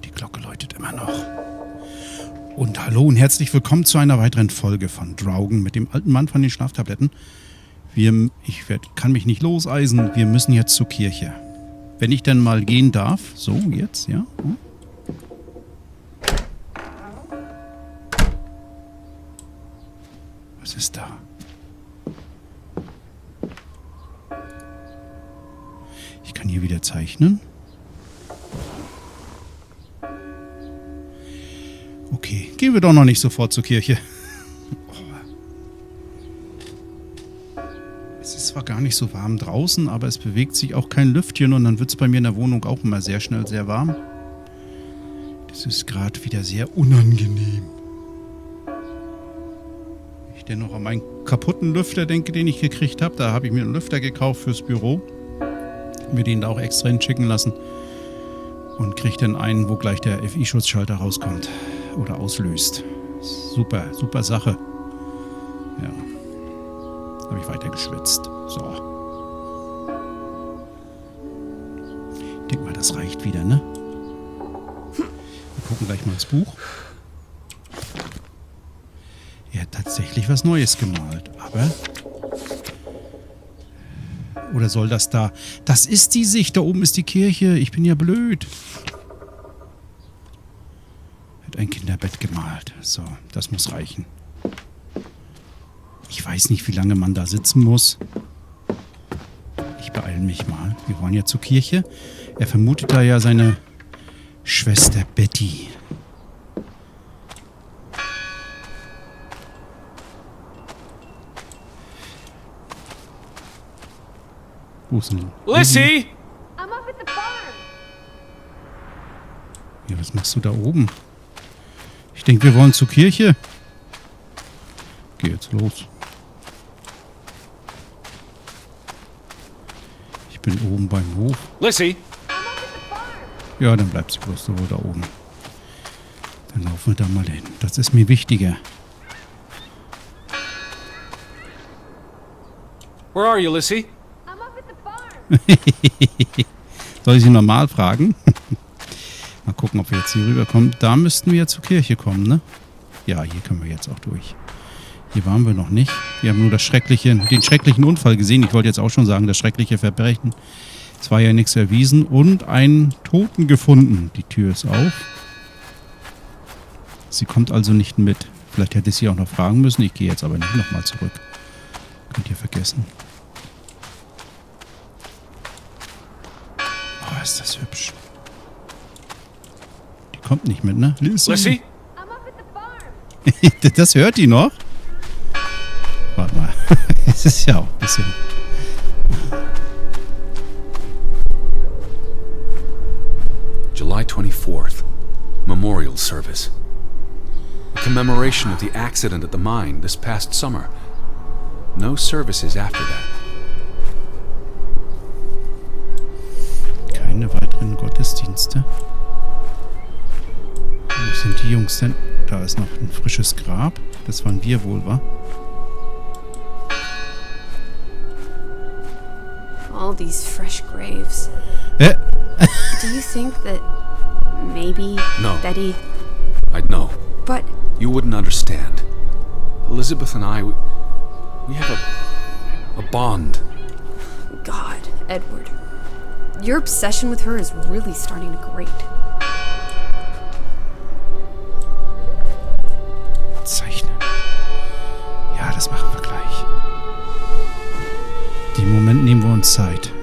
Die Glocke läutet immer noch. Und hallo und herzlich willkommen zu einer weiteren Folge von Draugen mit dem alten Mann von den Schlaftabletten. Kann mich nicht loseisen, wir müssen jetzt zur Kirche. Wenn ich denn mal gehen darf. So, jetzt, ja. Was ist da? Ich kann hier wieder zeichnen. Okay, gehen wir doch noch nicht sofort zur Kirche. Es ist zwar gar nicht so warm draußen, aber es bewegt sich auch kein Lüftchen und dann wird es bei mir in der Wohnung auch immer sehr schnell sehr warm. Das ist gerade wieder sehr unangenehm. Wenn ich denn noch an meinen kaputten Lüfter denke, den ich gekriegt habe, da habe ich mir einen Lüfter gekauft fürs Büro. Mir den da auch extra hinschicken lassen und kriege dann einen, wo gleich der FI-Schutzschalter rauskommt oder auslöst. Super, super Sache. Ja. Habe ich weiter geschwitzt. So. Ich denke mal, das reicht wieder, ne? Wir gucken gleich mal ins Buch. Er hat tatsächlich was Neues gemalt, aber... Oder soll das da... Das ist die Sicht, da oben ist die Kirche. Ich bin ja blöd. Hat ein Kinderbett gemalt. So, das muss reichen. Ich weiß nicht, wie lange man da sitzen muss. Ich beeile mich mal. Wir wollen ja zur Kirche. Er vermutet da ja seine Schwester Betty. Wo ist denn Lissie! I'm up at the barn. Ja, was machst du da oben? Ich denke, wir wollen zur Kirche. Geh jetzt los. Ich bin oben beim Hof. Lissie! Ja, dann bleibst du bloß so da oben. Dann laufen wir da mal hin. Das ist mir wichtiger. Where are you, Lissie? Soll ich sie normal fragen? Mal gucken, ob wir jetzt hier rüberkommen. Da müssten wir ja zur Kirche kommen, ne? Ja, hier können wir jetzt auch durch. Hier waren wir noch nicht. Wir haben nur den schrecklichen Unfall gesehen. Ich wollte jetzt auch schon sagen, das schreckliche Verbrechen. Es war ja nichts erwiesen. Und einen Toten gefunden. Die Tür ist auf. Sie kommt also nicht mit. Vielleicht hätte ich sie auch noch fragen müssen. Ich gehe jetzt aber nicht nochmal zurück. Könnt ihr vergessen. Oh, ist das hübsch. Die kommt nicht mit, ne? Lissie? Das hört die noch? Warte mal. Es ist ja auch ein bisschen... July 24th. Memorial Service. A commemoration of the accident at the mine this past summer. No services after that. Keine weiteren Gottesdienste. Wo sind die Jungs denn? Da ist noch ein frisches Grab. Das waren wir wohl, wa? All these fresh graves. Do you think that maybe No. Betty... I'd know. But You wouldn't understand. Elizabeth and I, we have a bond. God, Edward, your obsession with her is really starting to grate. Zeichnen. Ja, das machen wir gleich. Den Moment nehmen wir uns Zeit.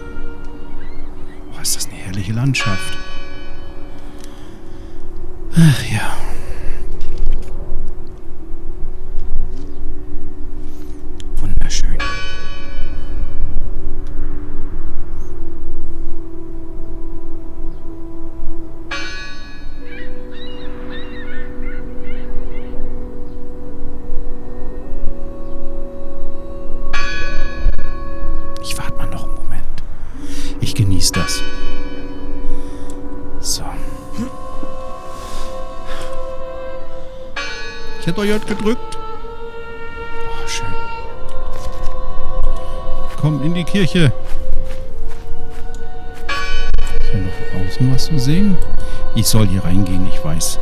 Oh, ist das eine herrliche Landschaft. Ach ja. Wunderschön. Ich warte mal noch einen Moment. Ich genieße das. So. Ich hätte euch heute gedrückt. Oh, schön. Komm in die Kirche. Ist ja noch aus. draußen was zu sehen? Ich soll hier reingehen, ich weiß.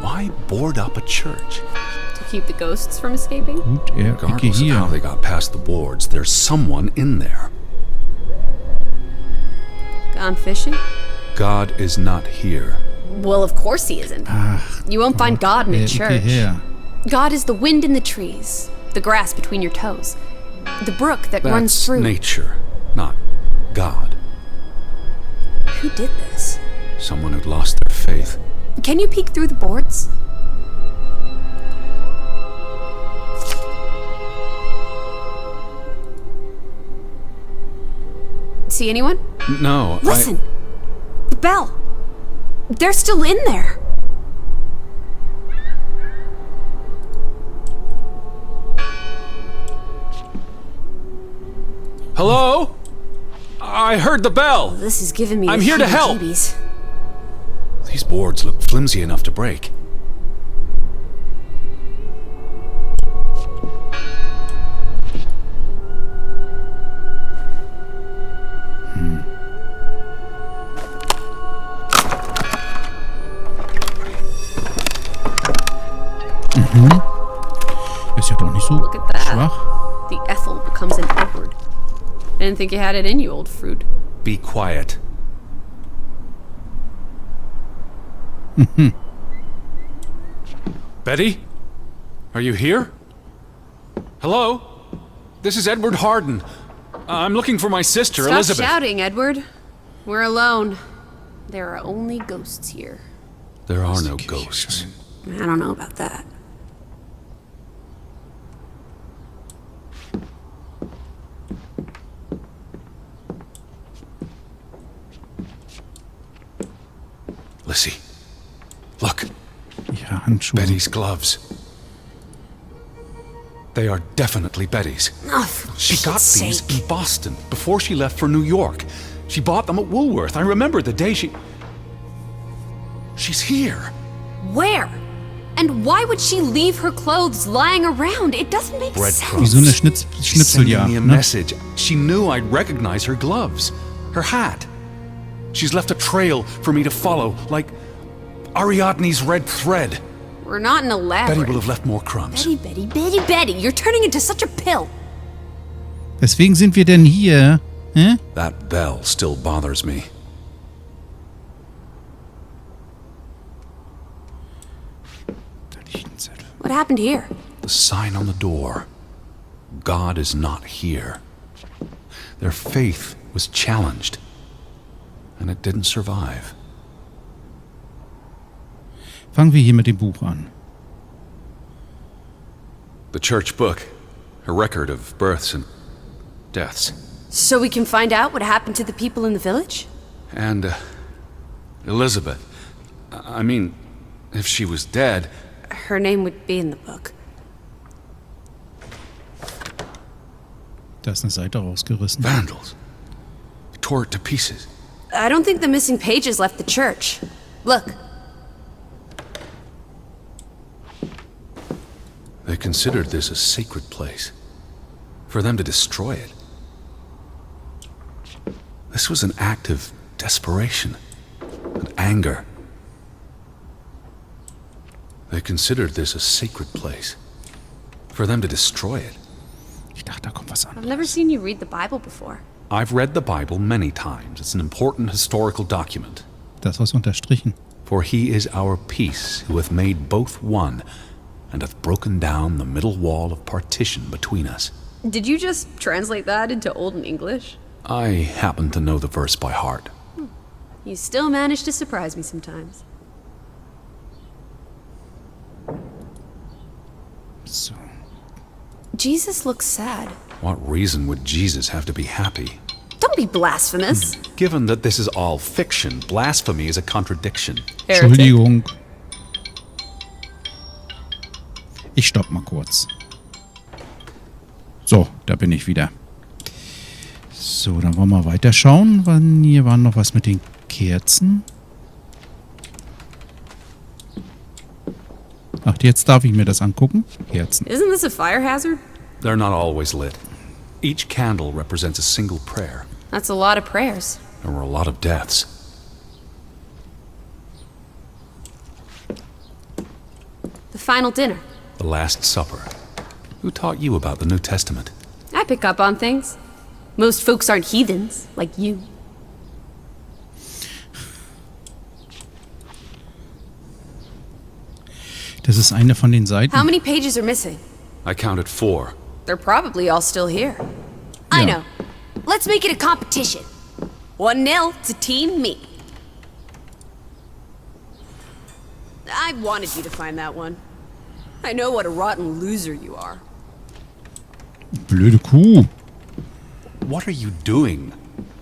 Why board up a church? To keep the ghosts from escaping? Gut, Ecke Regardless of how hier. they got past the boards, there's someone in there. Gone fishing? God is not here. Well, of course he isn't. Ach, You won't find God in a Ecke church. her. God is the wind in the trees, the grass between your toes, the brook that runs That's through. nature, not God. Who did this? Someone who'd lost their faith. Can you peek through the boards? See anyone? No, Listen! The bell! They're still in there! Hello? I heard the bell. This is giving me I'm the here to help. heebie-jeebies. These boards look flimsy enough to break. Ist ja doch nicht so Look at that. schwach. The Ethel becomes an Edward. I didn't think you had it in you, old fruit. Be quiet. Betty? Are you here? Hello? This is Edward Harden. I'm looking for my sister, Stop Elizabeth. shouting, Edward. We're alone. There are only ghosts here. There are no ghosts. I don't know about that. Lissie, look. Ja, Handschuhe. Betty's gloves. They are definitely Betty's. Oh, for She got Pete's these sake. in Boston before she left for New York. She bought them at Woolworth. I remember the day She's here. Where? And why would she leave her clothes lying around? It doesn't make Breadcrumbs. Wie so sense. eine She's sending Schnipseljagd, me a ne? message. She knew I'd recognize her gloves, her hat. She's left a trail for me to follow, like Ariadne's red thread. We're not in a Betty labyrinth. will have left more crumbs. Betty. You're turning into such a pill. Weswegen sind wir denn hier? Hä? That bell still bothers me. Da liegt ein Zettel. What happened here? The sign on the door. God is not here. Their faith was challenged, and it didn't survive. Fangen wir hier mit dem Buch an. The church book, a record of births and deaths. So we can find out what happened to the people in the village? And Elizabeth. I mean, if she was dead, Her name would be in the book. Da ist eine Seite rausgerissen. vandals tore it to pieces. I don't think the missing pages left the church. Look. They considered this a sacred place. For them to destroy it. This was an act of desperation and anger. They considered this a sacred place. For them to destroy it. Ich dachte, da kommt was I've an. never seen you read the Bible before. I've read the Bible many times. It's an important historical document. Das was unterstrichen. For he is our peace, who hath made both one, and hath broken down the middle wall of partition between us. Did you just translate that into Old English? I happen to know the verse by heart. You still manage to surprise me sometimes. So. Jesus looks sad. What reason would Jesus have to be happy? Don't be blasphemous. Given that this is all fiction, blasphemy is a contradiction. Heretic. Entschuldigung. Ich stopp mal kurz. So, da bin ich wieder. So, dann wollen wir weiterschauen. Hier war noch was mit den Kerzen. Ach, jetzt darf ich mir das angucken. Kerzen. Isn't this a fire hazard? They're not always lit. Each candle represents a single prayer. That's a lot of prayers. There were a lot of deaths. The final dinner. The Last Supper. Who taught you about the New Testament? I pick up on things. Most folks aren't heathens, like you. Das ist eine von den Seiten. How many pages are missing? I counted 4. They're probably all still here. I Yeah. know. Let's make it a competition. 1-0 to Team Me. I wanted you to find that one. I know what a rotten loser you are. Blöde Kuh. What are you doing?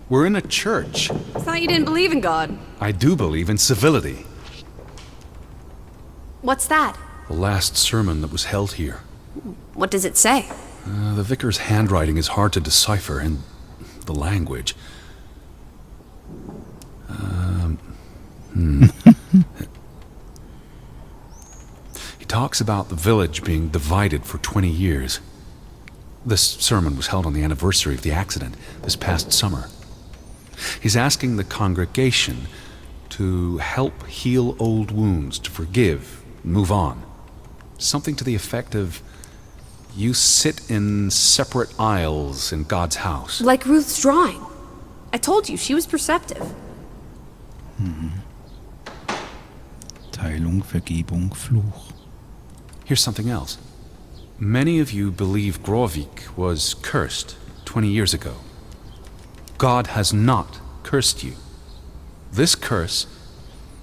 We're in a church. I thought you didn't believe in God. I do believe in civility. What's that? The last sermon that was held here. What does it say? The vicar's handwriting is hard to decipher, and the language. He talks about the village being divided for 20 years. This sermon was held on the anniversary of the accident this past summer. He's asking the congregation to help heal old wounds, to forgive, move on. Something to the effect of, you sit in separate aisles in God's house. Like Ruth's drawing. I told you, she was perceptive. Teilung, Vergebung, Fluch. Here's something else. Many of you believe Grovik was cursed 20 years ago. God has not cursed you. This curse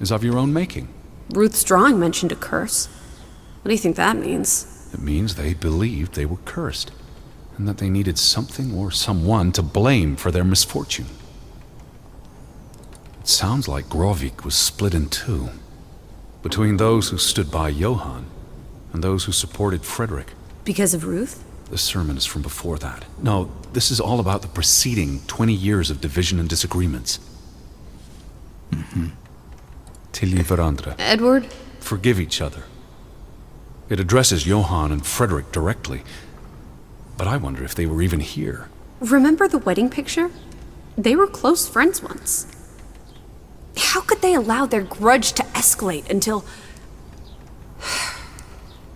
is of your own making. Ruth's drawing mentioned a curse. What do you think that means? It means they believed they were cursed, and that they needed something or someone to blame for their misfortune. It sounds like Grovik was split in two, between those who stood by Johann and those who supported Frederick. Because of Ruth? The sermon is from before that. No, this is all about the preceding 20 years of division and disagreements. Tilly varandra. Edward? Forgive each other. It addresses Johann and Frederick directly, but I wonder if they were even here. Remember the wedding picture? They were close friends once. How could they allow their grudge to escalate until...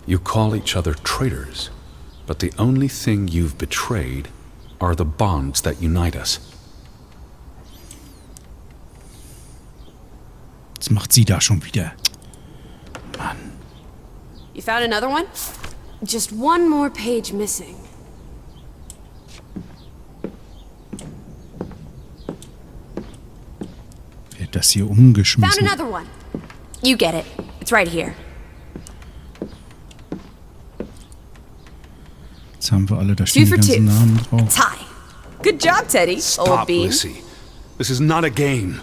You call each other traitors, but the only thing you've betrayed are the bonds that unite us. Was macht sie da schon wieder? Mann. You found another one? Just one more page missing. Wer hat das hier Found umgeschmissen? another one. You get it. It's right here. Jetzt haben wir alle, da stehen 2 die for 2. ganzen Namen A drauf. tie. Good job, Teddy. Old Stop, bean. Lissie. This is not a game.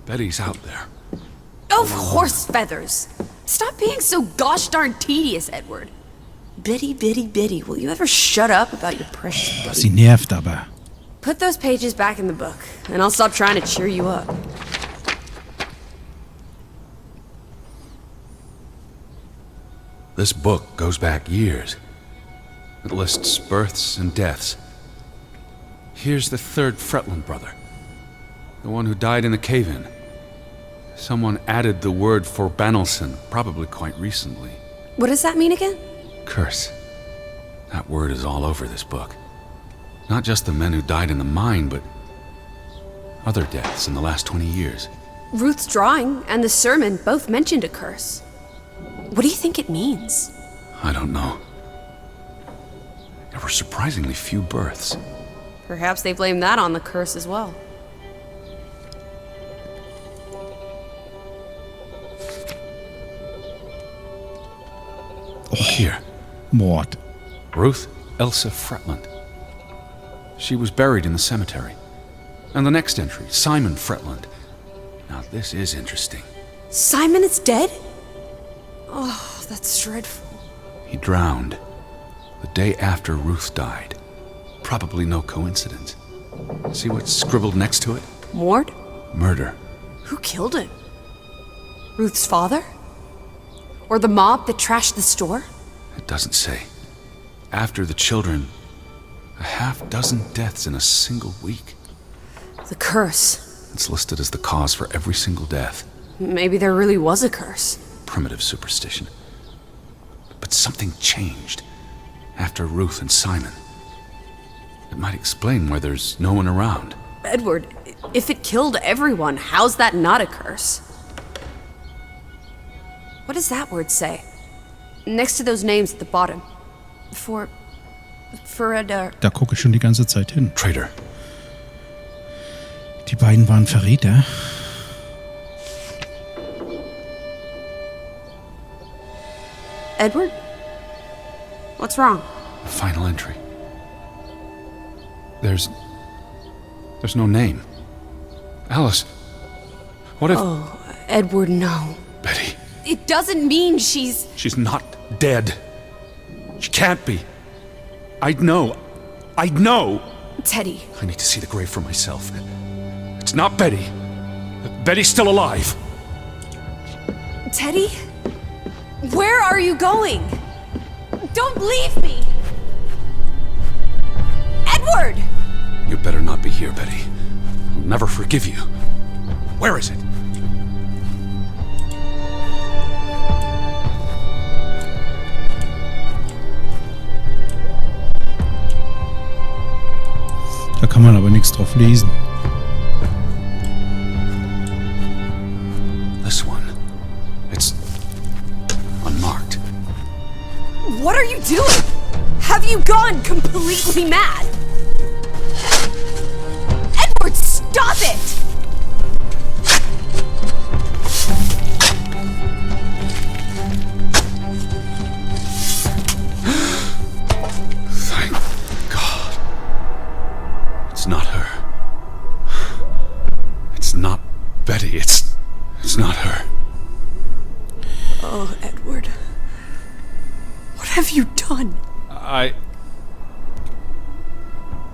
Betty's out there. Of horse feathers. Stop being so gosh darn tedious, Edward. Biddy, biddy, biddy. Will you ever shut up about your precious Betty? Sie nervt aber. Put those pages back in the book, and I'll stop trying to cheer you up. This book goes back years. It lists births and deaths. Here's the 3rd Fretland brother. The one who died in the cave-in. Someone added the word for Banelson, probably quite recently. What does that mean again? Curse. That word is all over this book. Not just the men who died in the mine, but other deaths in the last 20 years. Ruth's drawing and the sermon both mentioned a curse. What do you think it means? I don't know. There were surprisingly few births. Perhaps they blame that on the curse as well. Here. Mord. Ruth Elsa Fretland. She was buried in the cemetery. And the next entry, Simon Fretland. Now this is interesting. Simon is dead? Oh, that's dreadful. He drowned the day after Ruth died. Probably no coincidence. See what's scribbled next to it? Mord? Murder. Who killed him? Ruth's father? Or the mob that trashed the store? It doesn't say. After the children, a half dozen deaths in a single week. the curse. It's listed as the cause for every single death. Maybe there really was a curse. Primitive superstition. But something changed after Ruth and Simon. It might explain why there's no one around. Edward, if it killed everyone, how's that not a curse? What does that word say? Next to those names at the bottom. Da gucke ich schon die ganze Zeit hin. Traitor. Die beiden waren Verräter. Edward? What's wrong? Final entry. There's no name. Alice, what if... Oh, Edward, no. Betty. It doesn't mean she's... She's not dead. She can't be. I'd know. Teddy. I need to see the grave for myself. It's not Betty. Betty's still alive. Teddy? Where are you going? Don't leave me! Edward! You better not be here, Betty. I'll never forgive you. Where is it? Da kann man aber nichts drauf lesen. This one. It's unmarked. What are you doing? Have you gone completely mad? Edward, stop it! Thank God. It's not her. It's not Betty. It's not her. Oh, Edward. What have you done?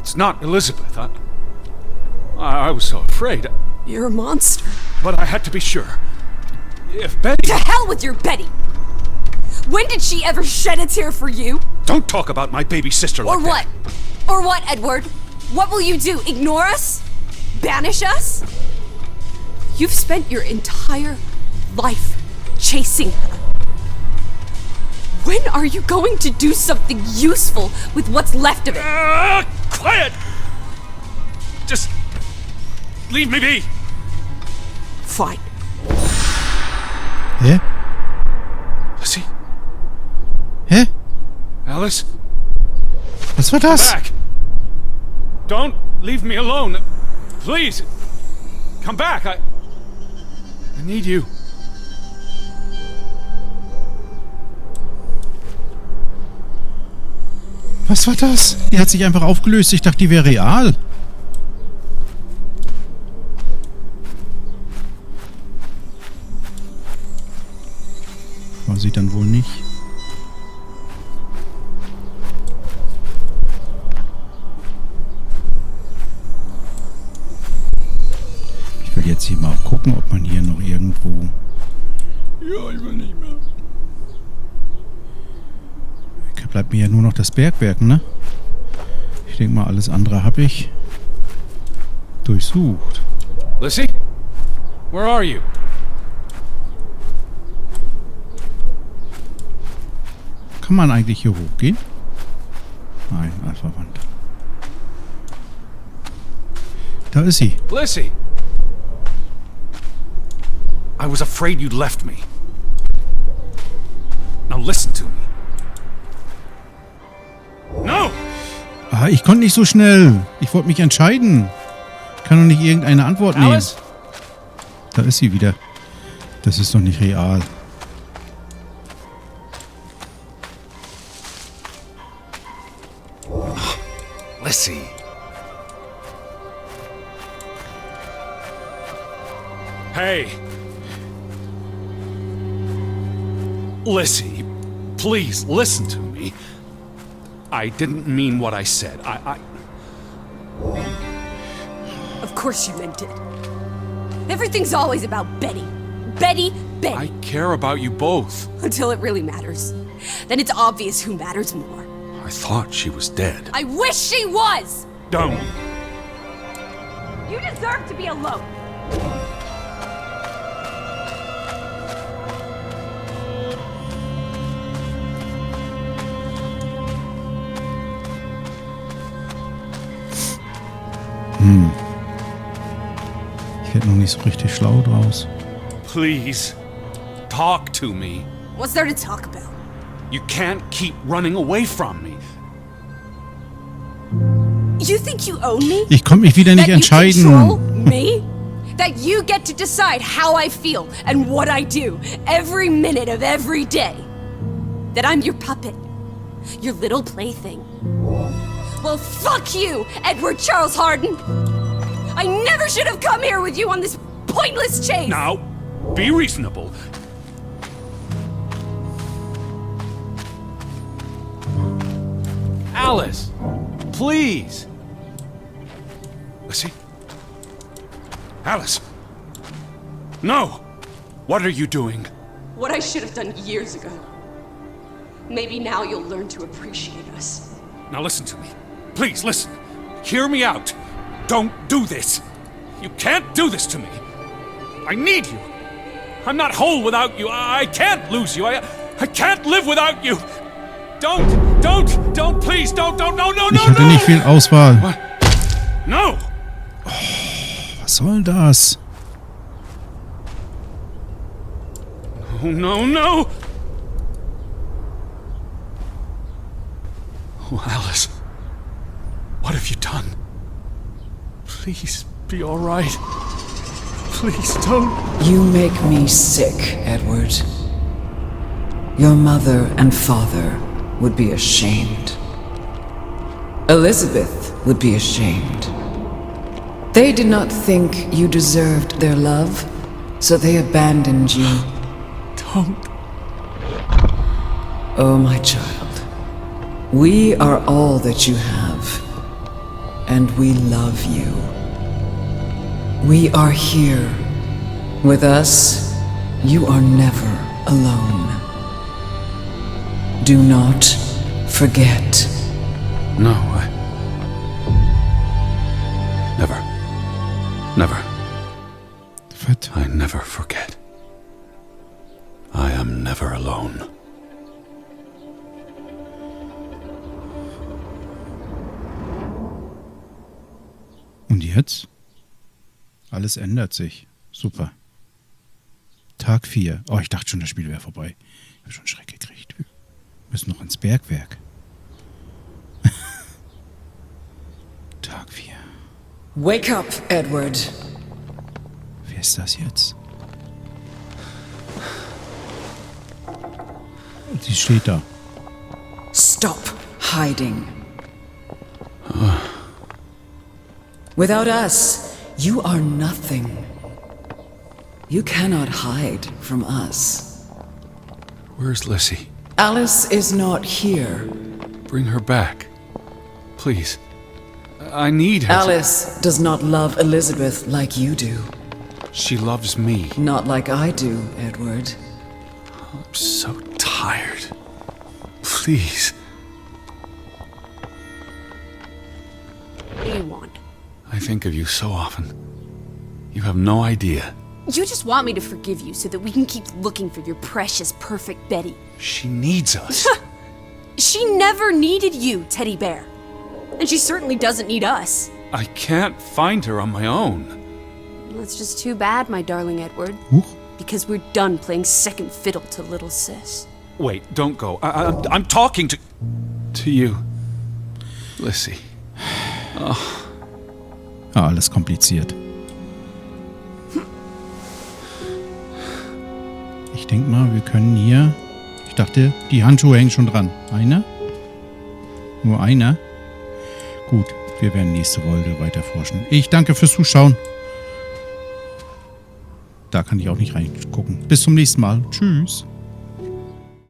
It's not Elizabeth. I was so afraid. You're a monster. But I had to be sure. If Betty... To hell with your Betty! When did she ever shed a tear for you? Don't talk about my baby sister like that. Or what? Or what, Edward? What will you do? Ignore us? Banish us? You've spent your entire life chasing her. When are you going to do something useful with what's left of it? Quiet! Just leave me be. Fine. Hä? Lissie? Hä? Alice? Was war das? Back! Don't leave me alone. Please. Come back. I need you. Was war das? Die hat sich einfach aufgelöst. Ich dachte, die wäre real. War sie dann wohl nicht. Ich will jetzt hier mal gucken, ob man hier noch irgendwo... Ja, ich will nicht mehr. Bleibt mir ja nur noch das Bergwerk, ne? Ich denke mal, alles andere habe ich durchsucht. Lissie? Where are you? Kann man eigentlich hier hochgehen? Nein, einfach Wand. Da ist sie. Lissie! I was afraid you'd left me. Now listen to me. No! Ah, ich konnte nicht so schnell. Ich wollte mich entscheiden. Ich kann doch nicht irgendeine Antwort nehmen. Alice? Da ist sie wieder. Das ist doch nicht real. Lissie. Hey. Lissie, please listen to me. I didn't mean what I said. Of course you meant it. Everything's always about Betty. Betty, Betty. I care about you both. Until it really matters. Then it's obvious who matters more. I thought she was dead. I wish she was! Don't. You just deserve to be alone. Ich werde noch nicht so richtig schlau draus. Please, talk to me. What's there to talk about? You can't keep running away from me. You think you own me? Ich konnte mich wieder nicht That entscheiden. you control me? That you get to decide how I feel and what I do every minute of every day? That I'm your puppet, your little plaything? Well, fuck you, Edward Charles Harden! I never should have come here with you on this pointless chase! Now, be reasonable. Alice, please. Lissie? Alice! No! What are you doing? What I should have done years ago. Maybe now you'll learn to appreciate us. Now listen to me. Please, listen. Hear me out. Don't do this. You can't do this to me. I need you. I'm not whole without you. I can't lose you. I can't live without you. Don't, please, don't, no. Ich hatte nicht viel Auswahl. What? No! Was soll das? Oh, no. Oh, Alice. What have you done? Please, be all right. Please, don't. You make me sick, Edward. Your mother and father would be ashamed. Elizabeth would be ashamed. They did not think you deserved their love, so they abandoned you. Don't. Oh, my child. We are all that you have, and we love you. We are here. With us, you are never alone. Do not forget. No, Never. Was? I never forget. I am never alone. Und jetzt? Alles ändert sich. Super. Tag 4. Oh, ich dachte schon, das Spiel wäre vorbei. Ich habe schon Schreck gekriegt. Wir müssen noch ins Bergwerk. Tag 4. Wake up, Edward. Wer ist das jetzt? Sie steht da. Stop hiding. Without us, you are nothing. You cannot hide from us. Where's Lissie? Alice is not here. Bring her back. Please. I need her. Alice does not love Elizabeth like you do. She loves me. Not like I do, Edward. I'm so tired. Please. What do you want? I think of you so often. You have no idea. You just want me to forgive you so that we can keep looking for your precious, perfect Betty. She needs us. She never needed you, Teddy Bear. And she certainly doesn't need us. I can't find her on my own. That's just too bad, my darling Edward. Huch. Because we're done playing second fiddle to little sis. Wait, don't go. I'm talking to you. Lissie. Ja, alles kompliziert. Ich denke mal, wir können hier... Ich dachte, die Handschuhe hängen schon dran. Einer? Nur einer? Gut, wir werden nächste Folge weiter forschen. Ich danke fürs Zuschauen. Da kann ich auch nicht reingucken. Bis zum nächsten Mal. Tschüss.